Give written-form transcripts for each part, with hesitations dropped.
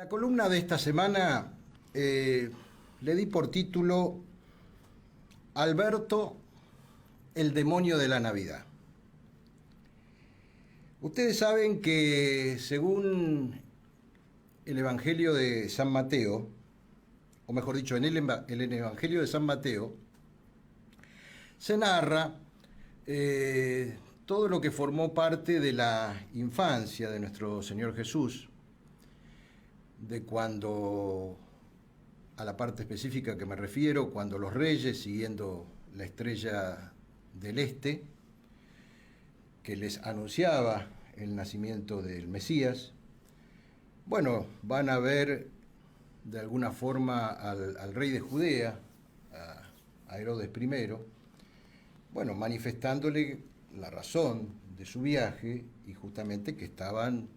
La columna de esta semana le di por título Alberto, el demonio de la Navidad. Ustedes saben que según el Evangelio de San Mateo, o mejor dicho, en el Evangelio de San Mateo, se narra todo lo que formó parte de la infancia de nuestro Señor Jesús, de cuando, a la parte específica que me refiero, cuando los reyes, siguiendo la estrella del este, que les anunciaba el nacimiento del Mesías, bueno, van a ver de alguna forma al rey de Judea, a Herodes I, bueno, manifestándole la razón de su viaje y justamente que estaban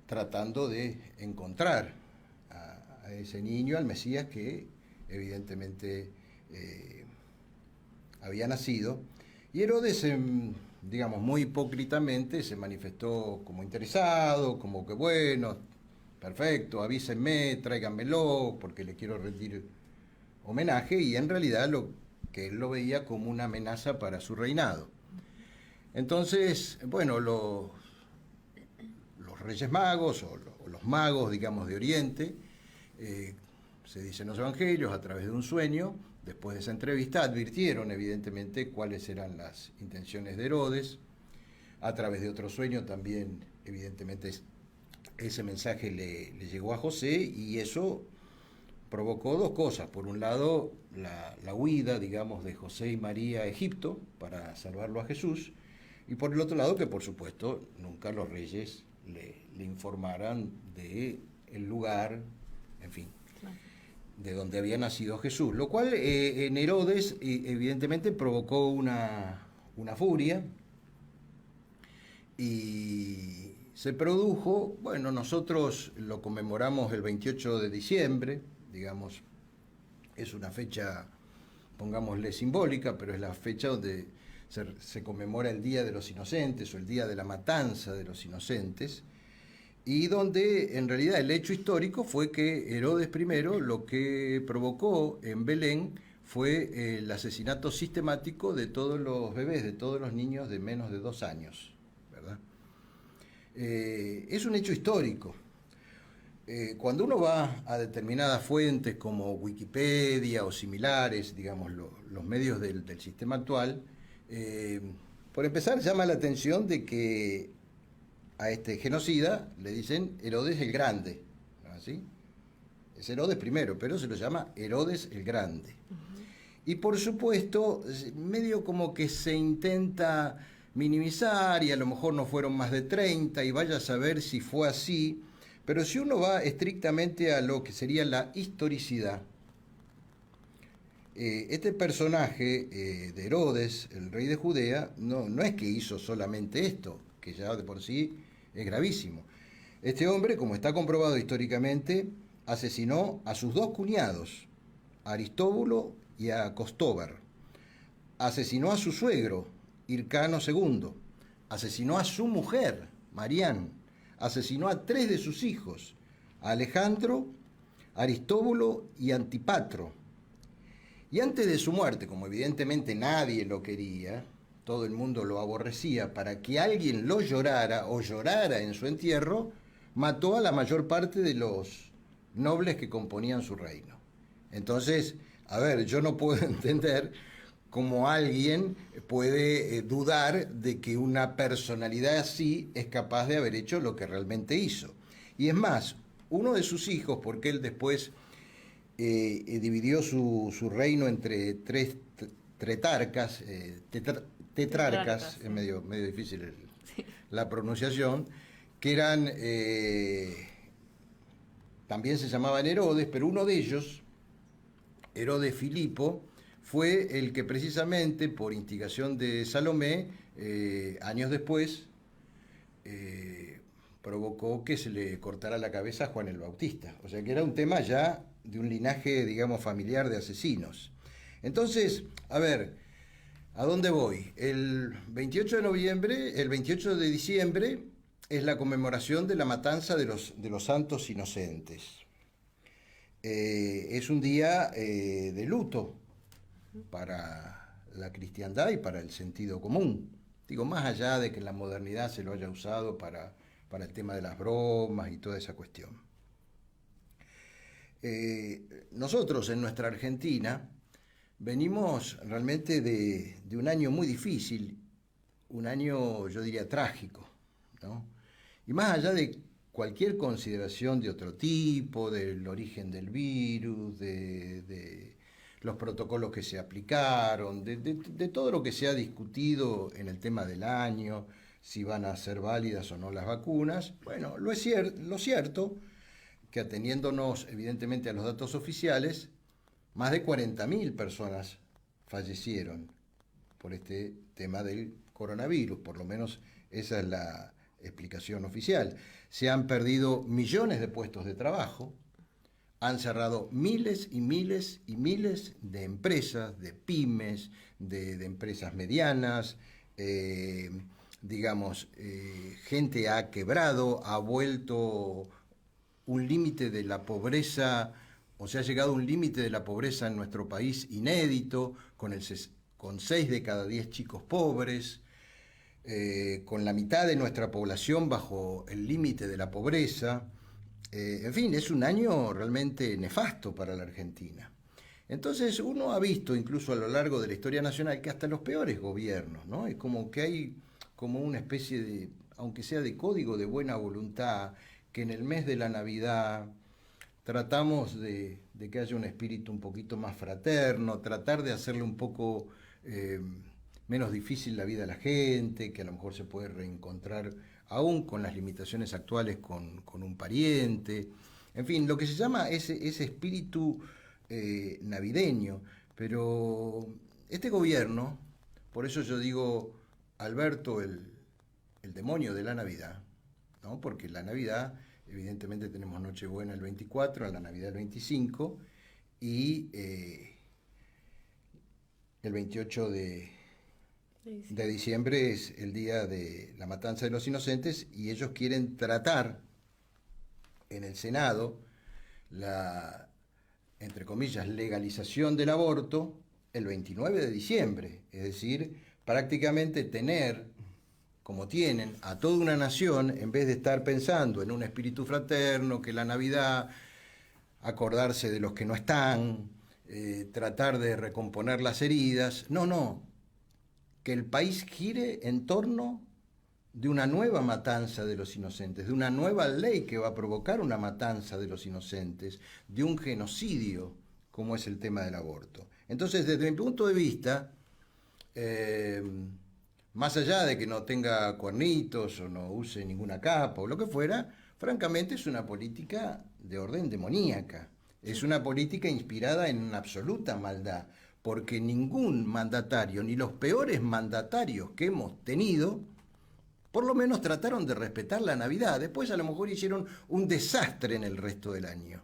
tratando de encontrar a ese niño, al Mesías, que evidentemente había nacido. Y Herodes, digamos, muy hipócritamente se manifestó como interesado, como que bueno, perfecto, avísenme, tráiganmelo, porque le quiero rendir homenaje, y en realidad lo que él lo veía como una amenaza para su reinado. Entonces, bueno, los Reyes Magos, o los magos, digamos, de Oriente, se dice en los Evangelios, a través de un sueño, después de esa entrevista, advirtieron evidentemente cuáles eran las intenciones de Herodes. A través de otro sueño también, evidentemente, ese mensaje le llegó a José, y eso provocó dos cosas. Por un lado, la huida, digamos, de José y María a Egipto para salvarlo a Jesús, y por el otro lado, que por supuesto nunca los reyes le informaran de el lugar, en fin, claro, de donde había nacido Jesús, lo cual en Herodes evidentemente provocó una furia, y se produjo, bueno, nosotros lo conmemoramos el 28 de diciembre, digamos, es una fecha, pongámosle simbólica, pero es la fecha donde se conmemora el Día de los Inocentes, o el Día de la Matanza de los Inocentes, y donde en realidad el hecho histórico fue que Herodes I lo que provocó en Belén fue el asesinato sistemático de todos los bebés, de todos los niños de menos de 2 años, ¿verdad? Es un hecho histórico. Cuando uno va a determinadas fuentes como Wikipedia o similares, digamos, los medios del sistema actual, por empezar llama la atención de que a este genocida le dicen Herodes el Grande, ¿no? ¿Así? Es Herodes I, pero se lo llama Herodes el Grande. Y por supuesto, medio como que se intenta minimizar, y a lo mejor no fueron más de 30, y vaya a saber si fue así, pero si uno va estrictamente a lo que sería la historicidad, este personaje de Herodes, el rey de Judea, no es que hizo solamente esto, que ya de por sí es gravísimo. Este hombre, como está comprobado históricamente, asesinó a sus 2 cuñados, a Aristóbulo y a Costóber. Asesinó a su suegro, Hircano II. Asesinó a su mujer, Marián. Asesinó a 3 de sus hijos, a Alejandro, Aristóbulo y Antipatro. Y antes de su muerte, como evidentemente nadie lo quería, todo el mundo lo aborrecía, para que alguien lo llorara o llorara en su entierro, mató a la mayor parte de los nobles que componían su reino. Entonces, a ver, yo no puedo entender cómo alguien puede dudar de que una personalidad así es capaz de haber hecho lo que realmente hizo. Y es más, uno de sus hijos, porque él después dividió su reino entre 3 tetrarcas, es medio difícil la pronunciación, que eran, también se llamaban Herodes, pero uno de ellos, Herodes Filipo, fue el que precisamente por instigación de Salomé, años después, provocó que se le cortara la cabeza a Juan el Bautista. O sea que era un tema ya de un linaje, digamos, familiar de asesinos. Entonces, a ver, ¿a dónde voy? El 28 de diciembre, es la conmemoración de la matanza de los santos inocentes. Es un día de luto para la cristiandad y para el sentido común. Digo, más allá de que en la modernidad se lo haya usado para el tema de las bromas y toda esa cuestión. Nosotros en nuestra Argentina venimos realmente de un año muy difícil, un año, yo diría, trágico, ¿no? Y más allá de cualquier consideración de otro tipo, del origen del virus, de los protocolos que se aplicaron, de todo lo que se ha discutido en el tema del año, si van a ser válidas o no las vacunas, bueno, lo cierto que ateniéndonos evidentemente a los datos oficiales, más de 40.000 personas fallecieron por este tema del coronavirus, por lo menos esa es la explicación oficial. Se han perdido millones de puestos de trabajo, han cerrado miles y miles y miles de empresas, de pymes, de empresas medianas, gente ha quebrado, ha vuelto un límite de la pobreza, o se ha llegado a un límite de la pobreza en nuestro país inédito, con 6 de cada 10 chicos pobres, con la mitad de nuestra población bajo el límite de la pobreza. En fin, es un año realmente nefasto para la Argentina. Entonces uno ha visto incluso a lo largo de la historia nacional que hasta los peores gobiernos, ¿no? Es como que hay como una especie de, aunque sea de código de buena voluntad, que en el mes de la Navidad tratamos de que haya un espíritu un poquito más fraterno, tratar de hacerle un poco menos difícil la vida a la gente, que a lo mejor se puede reencontrar aún con las limitaciones actuales con un pariente. En fin, lo que se llama ese espíritu navideño. Pero este gobierno, por eso yo digo Alberto el demonio de la Navidad, ¿no? Porque la Navidad, evidentemente tenemos Nochebuena el 24, la Navidad el 25 y el 28 de diciembre es el día de la matanza de los inocentes y ellos quieren tratar en el Senado la, entre comillas, legalización del aborto el 29 de diciembre, es decir, prácticamente tener, como tienen, a toda una nación, en vez de estar pensando en un espíritu fraterno, que la Navidad, acordarse de los que no están, tratar de recomponer las heridas, no, que el país gire en torno de una nueva matanza de los inocentes, de una nueva ley que va a provocar una matanza de los inocentes, de un genocidio, como es el tema del aborto. Entonces, desde mi punto de vista, más allá de que no tenga cuernitos o no use ninguna capa o lo que fuera, francamente es una política de orden demoníaca. Es una política inspirada en una absoluta maldad, porque ningún mandatario, ni los peores mandatarios que hemos tenido, por lo menos trataron de respetar la Navidad. Después a lo mejor hicieron un desastre en el resto del año.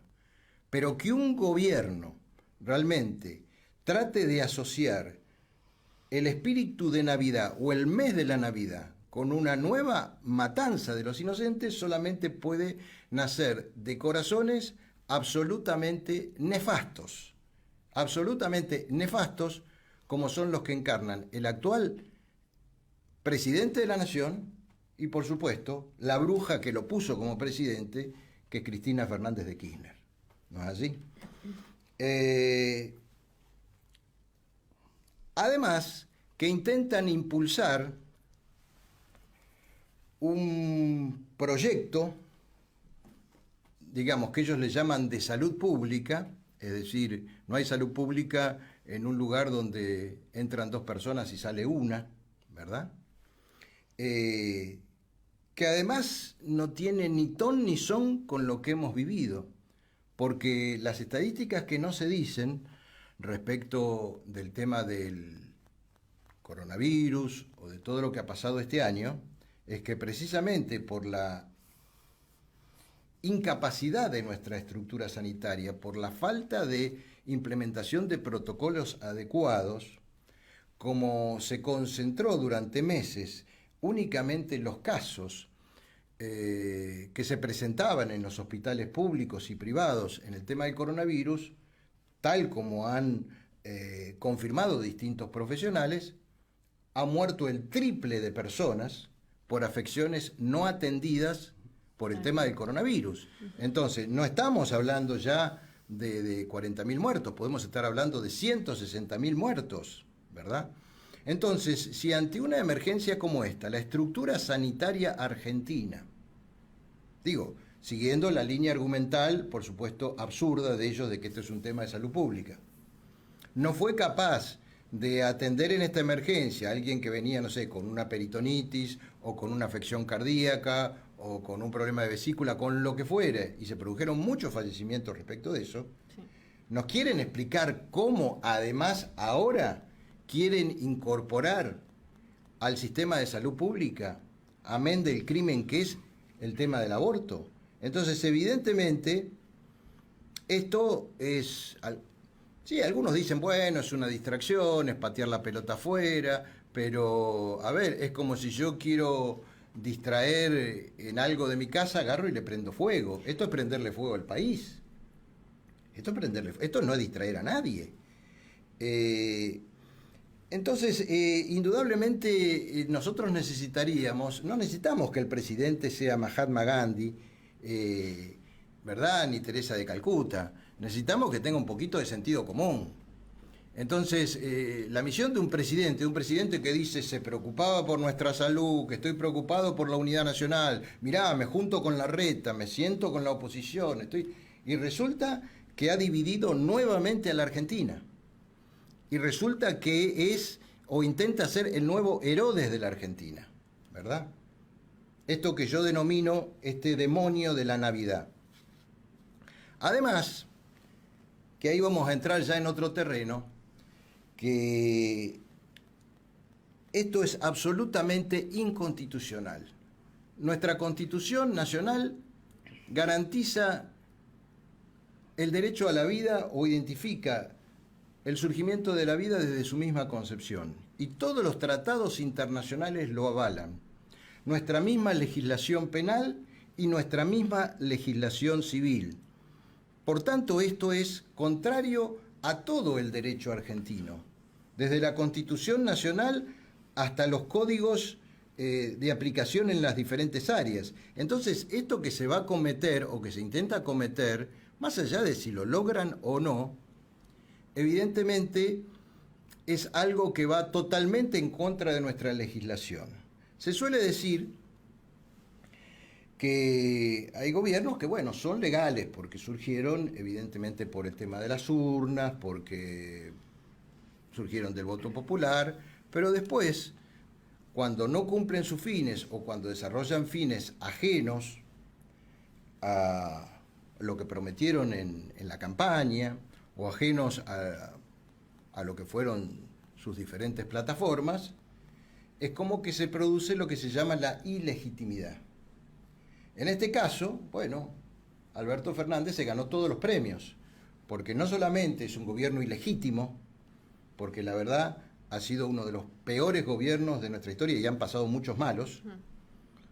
Pero que un gobierno realmente trate de asociar el espíritu de Navidad o el mes de la Navidad con una nueva matanza de los inocentes solamente puede nacer de corazones absolutamente nefastos, como son los que encarnan el actual presidente de la Nación y, por supuesto, la bruja que lo puso como presidente, que es Cristina Fernández de Kirchner. ¿No es así? Además, que intentan impulsar un proyecto, digamos, que ellos le llaman de salud pública, es decir, no hay salud pública en un lugar donde entran 2 personas y sale una, ¿verdad? Que además no tiene ni ton ni son con lo que hemos vivido, porque las estadísticas que no se dicen respecto del tema del coronavirus o de todo lo que ha pasado este año, es que precisamente por la incapacidad de nuestra estructura sanitaria, por la falta de implementación de protocolos adecuados, como se concentró durante meses únicamente los casos que se presentaban en los hospitales públicos y privados en el tema del coronavirus, tal como han confirmado distintos profesionales, ha muerto el triple de personas por afecciones no atendidas por el tema del coronavirus. Entonces, no estamos hablando ya de 40.000 muertos, podemos estar hablando de 160.000 muertos, ¿verdad? Entonces, si ante una emergencia como esta, la estructura sanitaria argentina, digo, siguiendo la línea argumental, por supuesto, absurda de ellos de que esto es un tema de salud pública, no fue capaz de atender en esta emergencia a alguien que venía, no sé, con una peritonitis o con una afección cardíaca o con un problema de vesícula, con lo que fuere, y se produjeron muchos fallecimientos respecto de eso, sí. Nos quieren explicar cómo además ahora quieren incorporar al sistema de salud pública, amén del crimen que es el tema del aborto. Entonces, evidentemente, esto es... Sí, algunos dicen, bueno, es una distracción, es patear la pelota afuera, pero, a ver, es como si yo quiero distraer en algo de mi casa, agarro y le prendo fuego. Esto es prenderle fuego al país. Esto no es distraer a nadie. Entonces, indudablemente nosotros no necesitamos que el presidente sea Mahatma Gandhi, ¿verdad? Ni Teresa de Calcuta. Necesitamos que tenga un poquito de sentido común. Entonces, la misión de un presidente que dice se preocupaba por nuestra salud, que estoy preocupado por la unidad nacional, mirá, me junto con la reta, me siento con la oposición, y resulta que ha dividido nuevamente a la Argentina. Y resulta que es o intenta ser el nuevo Herodes de la Argentina, ¿verdad? Esto que yo denomino este demonio de la Navidad. Además, que ahí vamos a entrar ya en otro terreno, que esto es absolutamente inconstitucional. Nuestra Constitución Nacional garantiza el derecho a la vida o identifica el surgimiento de la vida desde su misma concepción. Y todos los tratados internacionales lo avalan. Nuestra misma legislación penal y nuestra misma legislación civil. Por tanto, esto es contrario a todo el derecho argentino, desde la Constitución Nacional hasta los códigos de aplicación en las diferentes áreas. Entonces, esto que se va a cometer o que se intenta cometer, más allá de si lo logran o no, evidentemente es algo que va totalmente en contra de nuestra legislación. Se suele decir que hay gobiernos que, bueno, son legales porque surgieron evidentemente por el tema de las urnas, porque surgieron del voto popular, pero después, cuando no cumplen sus fines o cuando desarrollan fines ajenos a lo que prometieron en la campaña o ajenos a lo que fueron sus diferentes plataformas, es como que se produce lo que se llama la ilegitimidad. En este caso, bueno, Alberto Fernández se ganó todos los premios, porque no solamente es un gobierno ilegítimo, porque la verdad ha sido uno de los peores gobiernos de nuestra historia y han pasado muchos malos,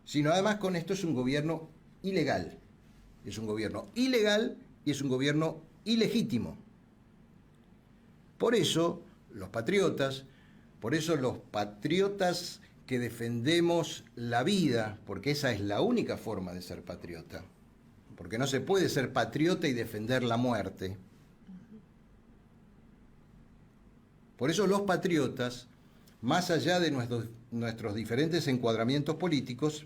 sino además con esto es un gobierno ilegal. Es un gobierno ilegal y es un gobierno ilegítimo. Por eso los patriotas que defendemos la vida, porque esa es la única forma de ser patriota, porque no se puede ser patriota y defender la muerte. Por eso los patriotas, más allá de nuestros diferentes encuadramientos políticos,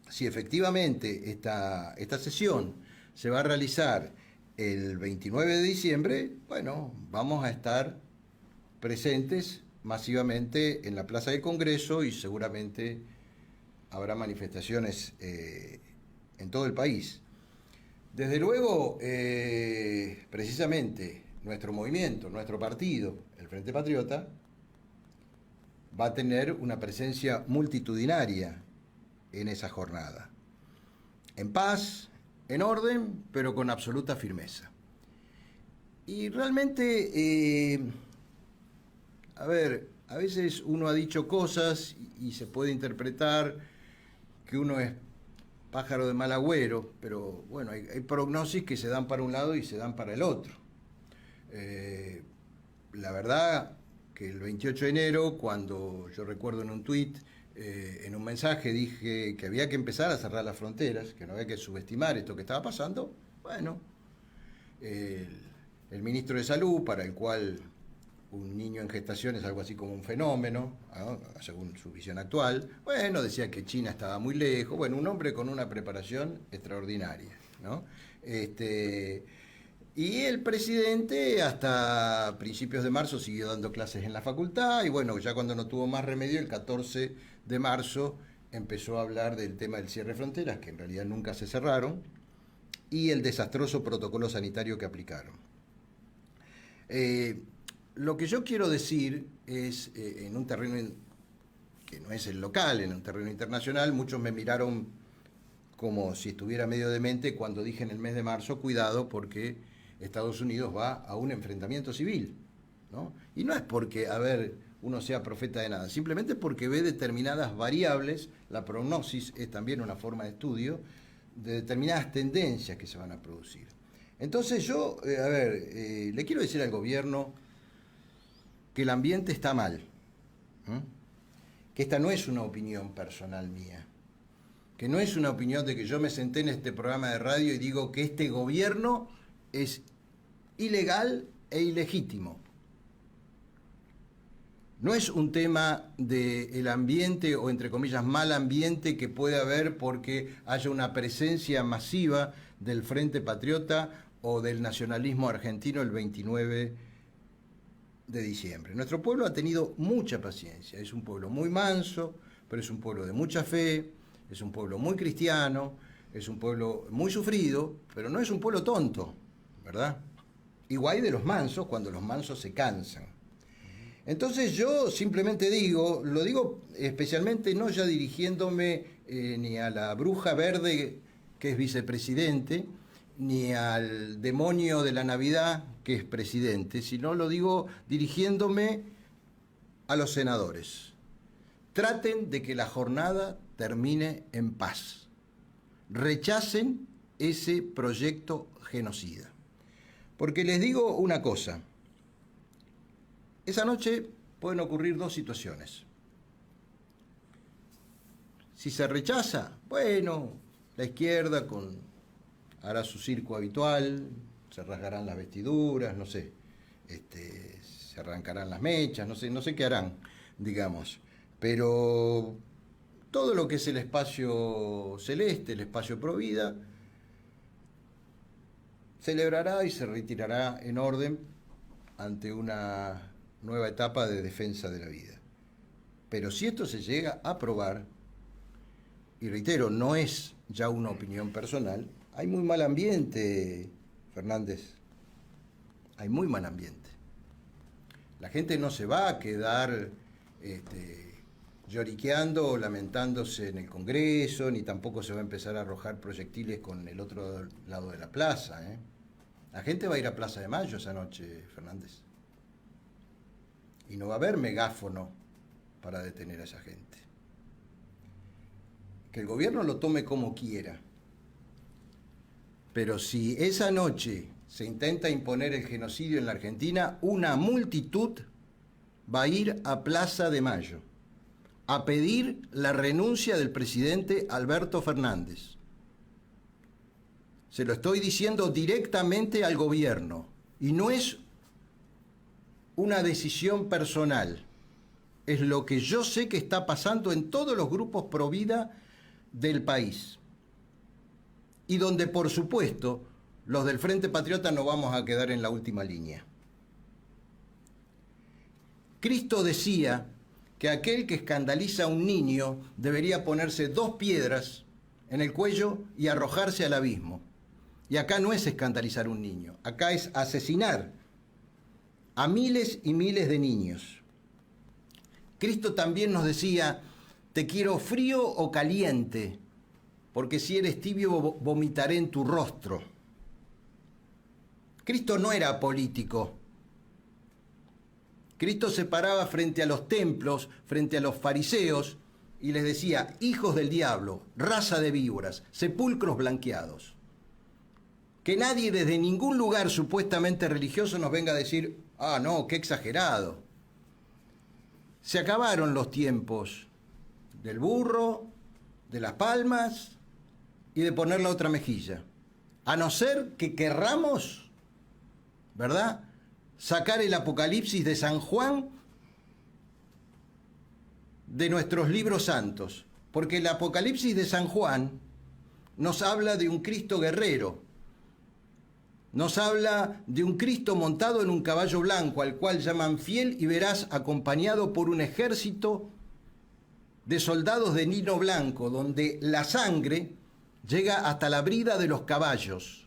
si efectivamente esta sesión se va a realizar el 29 de diciembre, bueno, vamos a estar presentes masivamente en la Plaza del Congreso y seguramente habrá manifestaciones en todo el país. Desde luego, precisamente, nuestro movimiento, nuestro partido, el Frente Patriota, va a tener una presencia multitudinaria en esa jornada. En paz, en orden, pero con absoluta firmeza. Y realmente, a ver, a veces uno ha dicho cosas y se puede interpretar que uno es pájaro de mal agüero, pero bueno, hay prognosis que se dan para un lado y se dan para el otro. La verdad que el 28 de enero, cuando yo recuerdo en un tuit, en un mensaje dije que había que empezar a cerrar las fronteras, que no había que subestimar esto que estaba pasando, bueno, el ministro de Salud, para el cual un niño en gestación es algo así como un fenómeno, ¿no? Según su visión actual, bueno, decía que China estaba muy lejos, bueno, un hombre con una preparación extraordinaria, ¿no? Y el presidente hasta principios de marzo siguió dando clases en la facultad y bueno, ya cuando no tuvo más remedio, el 14 de marzo empezó a hablar del tema del cierre de fronteras, que en realidad nunca se cerraron, y el desastroso protocolo sanitario que aplicaron. Lo que yo quiero decir es, en un terreno que no es el local, en un terreno internacional, muchos me miraron como si estuviera medio demente cuando dije en el mes de marzo, cuidado porque Estados Unidos va a un enfrentamiento civil, ¿no? Y no es porque, a ver, uno sea profeta de nada, simplemente porque ve determinadas variables, la prognosis es también una forma de estudio, de determinadas tendencias que se van a producir. Entonces yo, le quiero decir al gobierno que el ambiente está mal, ¿eh? Que esta no es una opinión personal mía, que no es una opinión de que yo me senté en este programa de radio y digo que este gobierno es ilegal e ilegítimo. No es un tema del ambiente o, entre comillas, mal ambiente que puede haber porque haya una presencia masiva del Frente Patriota o del nacionalismo argentino el 29 de diciembre. Nuestro pueblo ha tenido mucha paciencia, es un pueblo muy manso, pero es un pueblo de mucha fe, es un pueblo muy cristiano, es un pueblo muy sufrido, pero no es un pueblo tonto, ¿verdad? Igual de los mansos cuando los mansos se cansan. Entonces yo simplemente digo, lo digo especialmente no ya dirigiéndome ni a la bruja verde que es vicepresidente, ni al demonio de la Navidad que es presidente, sino lo digo dirigiéndome a los senadores. Traten de que la jornada termine en paz. Rechacen ese proyecto genocida. Porque les digo una cosa, esa noche pueden ocurrir dos situaciones. Si se rechaza, bueno, la izquierda hará su circo habitual, se rasgarán las vestiduras, no sé, se arrancarán las mechas, no sé qué harán, digamos. Pero todo lo que es el espacio celeste, el espacio provida, celebrará y se retirará en orden ante una nueva etapa de defensa de la vida. Pero si esto se llega a aprobar, y reitero, no es ya una opinión personal, hay muy mal ambiente, Fernández, hay muy mal ambiente. La gente no se va a quedar lloriqueando o lamentándose en el Congreso, ni tampoco se va a empezar a arrojar proyectiles con el otro lado de la plaza, ¿eh? La gente va a ir a Plaza de Mayo esa noche, Fernández. Y no va a haber megáfono para detener a esa gente. Que el gobierno lo tome como quiera. Pero si esa noche se intenta imponer el genocidio en la Argentina, una multitud va a ir a Plaza de Mayo a pedir la renuncia del presidente Alberto Fernández. Se lo estoy diciendo directamente al gobierno y no es una decisión personal. Es lo que yo sé que está pasando en todos los grupos pro vida del país. Y donde, por supuesto, los del Frente Patriota no vamos a quedar en la última línea. Cristo decía que aquel que escandaliza a un niño debería ponerse 2 piedras en el cuello y arrojarse al abismo. Y acá no es escandalizar a un niño, acá es asesinar a miles y miles de niños. Cristo también nos decía, te quiero frío o caliente, porque si eres tibio vomitaré en tu rostro. Cristo no era político. Cristo se paraba frente a los templos, frente a los fariseos, y les decía: hijos del diablo, raza de víboras, sepulcros blanqueados. Que nadie desde ningún lugar supuestamente religioso nos venga a decir: ah, no, qué exagerado. Se acabaron los tiempos del burro, de las palmas y de poner la otra mejilla. A no ser que querramos, ¿verdad?, sacar el Apocalipsis de San Juan de nuestros libros santos. Porque el Apocalipsis de San Juan nos habla de un Cristo guerrero. Nos habla de un Cristo montado en un caballo blanco, al cual llaman fiel y veraz, acompañado por un ejército de soldados de lino blanco, donde la sangre llega hasta la brida de los caballos.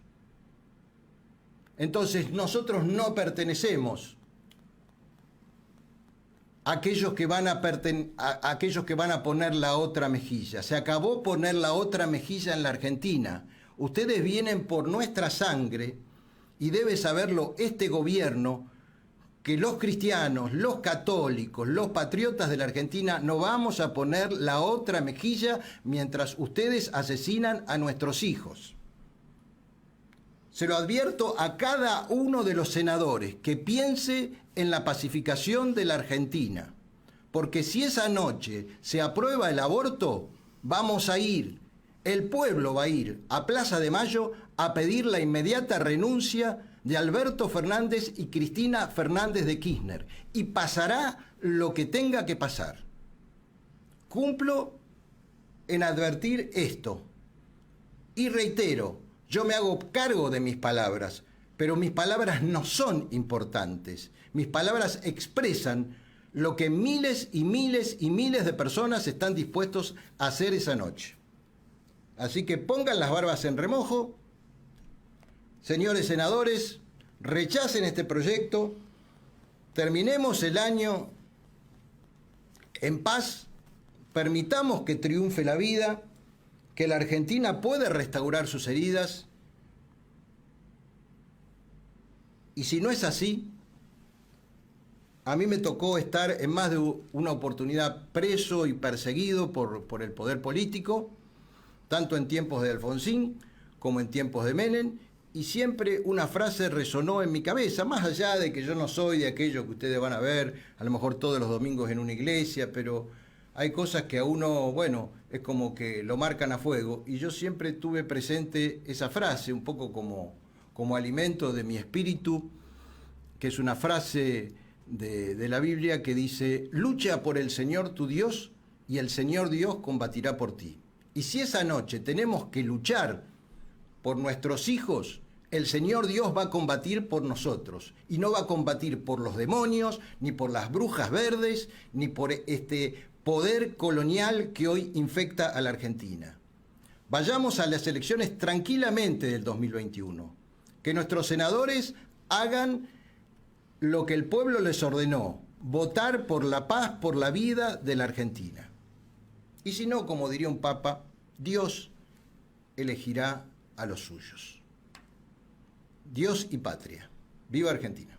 Entonces nosotros no pertenecemos a aquellos que van a poner la otra mejilla. Se acabó poner la otra mejilla en la Argentina. Ustedes vienen por nuestra sangre y debe saberlo este gobierno, que los cristianos, los católicos, los patriotas de la Argentina no vamos a poner la otra mejilla mientras ustedes asesinan a nuestros hijos. Se lo advierto a cada uno de los senadores que piense en la pacificación de la Argentina, porque si esa noche se aprueba el aborto, vamos a ir, el pueblo va a ir a Plaza de Mayo a pedir la inmediata renuncia de Alberto Fernández y Cristina Fernández de Kirchner, y pasará lo que tenga que pasar. Cumplo en advertir esto y reitero: yo me hago cargo de mis palabras, pero mis palabras no son importantes. Mis palabras expresan lo que miles y miles y miles de personas están dispuestos a hacer esa noche. Así que pongan las barbas en remojo. Señores senadores, rechacen este proyecto, terminemos el año en paz, permitamos que triunfe la vida, que la Argentina puede restaurar sus heridas, y si no es así, a mí me tocó estar en más de una oportunidad preso y perseguido por el poder político, tanto en tiempos de Alfonsín como en tiempos de Menem, y siempre una frase resonó en mi cabeza, más allá de que yo no soy de aquello que ustedes van a ver, a lo mejor todos los domingos en una iglesia, pero hay cosas que a uno, bueno, es como que lo marcan a fuego, y yo siempre tuve presente esa frase, un poco como alimento de mi espíritu, que es una frase de la Biblia que dice: lucha por el Señor tu Dios, y el Señor Dios combatirá por ti. Y si esa noche tenemos que luchar por nuestros hijos, el Señor Dios va a combatir por nosotros, y no va a combatir por los demonios, ni por las brujas verdes, ni por este poder colonial que hoy infecta a la Argentina. Vayamos a las elecciones tranquilamente del 2021. Que nuestros senadores hagan lo que el pueblo les ordenó: votar por la paz, por la vida de la Argentina. Y si no, como diría un papa, Dios elegirá a los suyos. Dios y patria. ¡Viva Argentina!